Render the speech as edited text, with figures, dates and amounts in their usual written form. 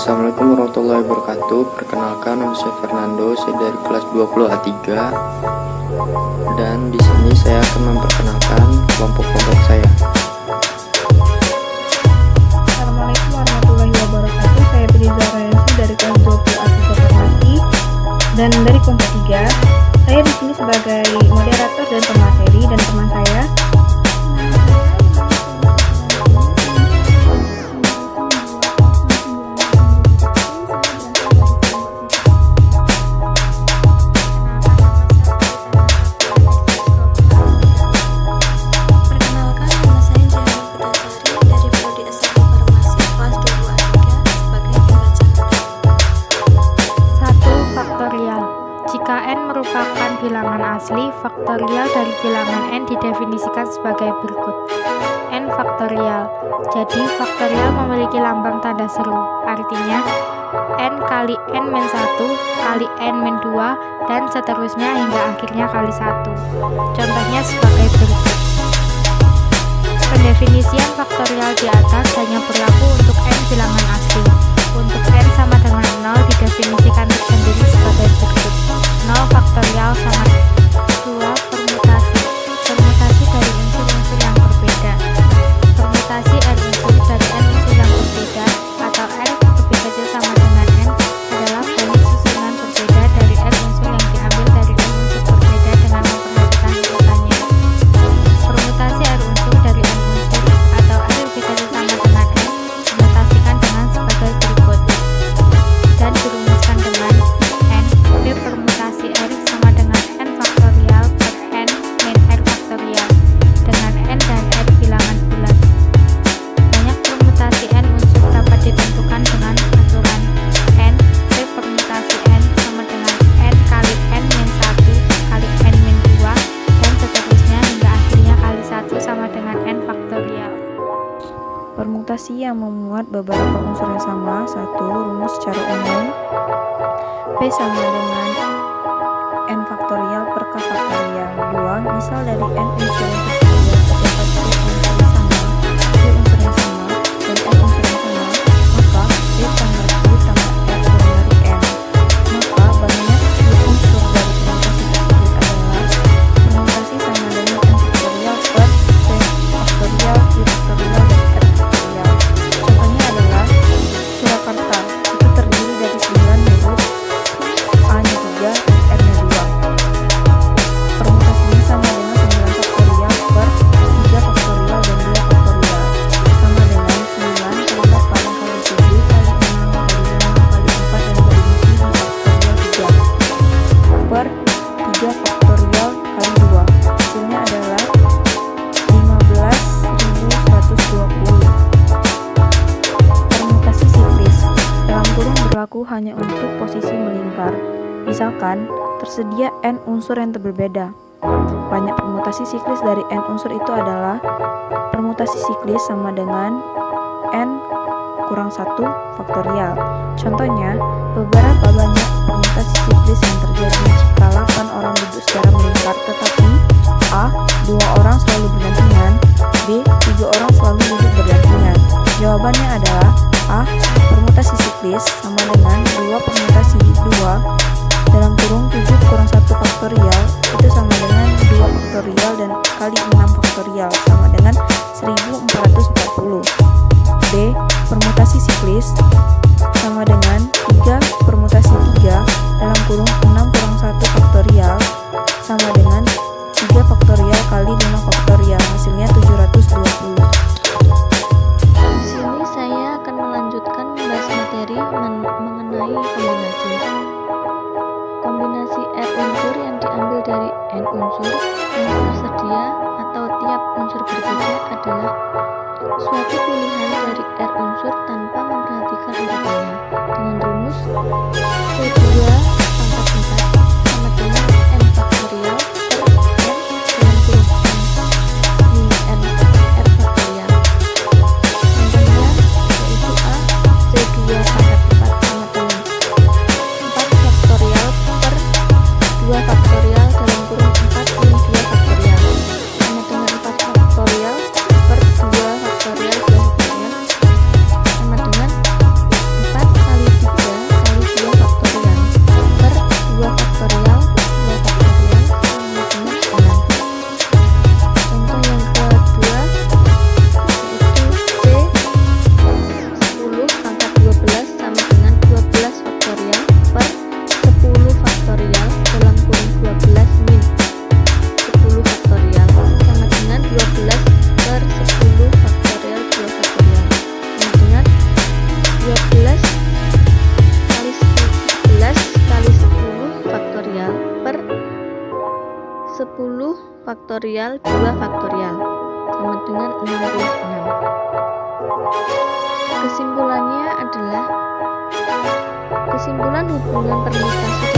Assalamualaikum warahmatullahi wabarakatuh. Perkenalkan, nama saya Fernando, saya dari kelas 20A3. Dan di sini saya akan memperkenalkan kelompok-kelompok saya. Assalamualaikum warahmatullahi wabarakatuh. Saya Priza Rayasi dari kelas 20A3 Farmasi dan dari kelompok 3. Saya di sini sebagai moderator dan pemateri, dan teman saya Jika n merupakan bilangan asli, faktorial dari bilangan n didefinisikan sebagai berikut. N faktorial. Jadi, faktorial memiliki lambang tanda seru. Artinya, n kali n-1 kali n-2 dan seterusnya hingga akhirnya kali 1. Contohnya sebagai berikut. Pendefinisian faktorial di atas hanya berlaku untuk n bilangan asli. Untuk n sama dengan 0 didefinisikan tersendiri sebagai berikut. 0 faktorial sama 2 permutasi. Permutasi dari unsur-unsur yang berbeda. Permutasi n unsur dari n unsur yang berbeda atau n lebih kecil sama dengan n adalah banyak susunan berbeda dari n unsur yang diambil dari n unsur berbeda dengan memperhatikan urutannya. Permutasi n unsur dari n unsur atau n lebih kecil sama dengan n dimutasikan dengan sebagai berikut dan dirumuskan dengan n b permutasi r sama dengan n faktorial per n min r faktorial dengan n dan r bilangan bulat. Banyak permutasi n unsur dapat ditentukan dengan aturan n b permutasi n sama dengan n kali n min 1 kali n min 2 dan seterusnya hingga akhirnya kali 1 sama dengan n faktorial. permutasi yang memuat beberapa unsur yang sama. 1. Rumus secara umum. P sama dengan n faktorial per k faktorial. 2. Misal dari n unsur yang faktorial terdapat p unsur yang sama, p unsur yang sama, dan n unsur yang sama, maka p tambah q tambah r kurang dari n. Maka banyak p unsur dari permutasi tersebut adalah permutasi sama dengan n faktorial per p faktorial, q faktorial, dan r faktorial. Contohnya adalah Surakarta, itu terdiri dari 9 huruf, A-nya 3, R-nya 2. Permutasinya sama dengan 9 faktorial per 3 faktorial dan 2 faktorial, sama dengan 9 kali 8 kali 7 kali 6 kali 5 kali 4 dan kali 3 faktorial 3 per 3 faktorial kali 2. Hasilnya adalah 15.120. Permutasi siklis dalam kurung berlaku hanya untuk posisi melingkar. Misalkan, tersedia n unsur yang berbeda. Banyak permutasi siklis dari n unsur itu adalah permutasi siklis sama dengan n kurang 1 faktorial. Contohnya, beberapa banyak permutasi siklis yang terjadi jika 8 orang duduk secara melingkar, tetapi a. 2 orang selalu berdampingan, b. 3 orang selalu duduk berdampingan. Jawabannya adalah a. Permutasi siklis sama dengan 2 permutasi 2 dalam kurung 7 kurang 1 faktorial itu sama dengan 2 faktorial dan kali 6 faktorial sama dengan 1440. B. Permutasi siklis sama dengan 3 permutasi 3 dalam kurung 6 kurang 1 faktorial sama dengan 3 faktorial kali 5 faktorial, hasilnya 720. Di sini saya akan melanjutkan membahas materi mengenai kombinasi. Kombinasi R unsur yang diambil dari N unsur yang tersedia atau tiap unsur berbeda adalah suatu pilihan dari R unsur tanpa memperhatikan urutannya dengan rumus C2 pangkat 4 sama dengan N faktorial per N dalam kurung N min N R faktorial. Contohnya yaitu A C2 pangkat 4 sama dengan 4 faktorial per 2 faktorial dalam kurung 4 min 2 faktorial sama dengan 4 faktorial per 2 faktorial 2 faktorial sama dengan 4 kali faktorial 2 faktorial sama dengan 66. Kesimpulannya adalah kesimpulan hubungan permutasi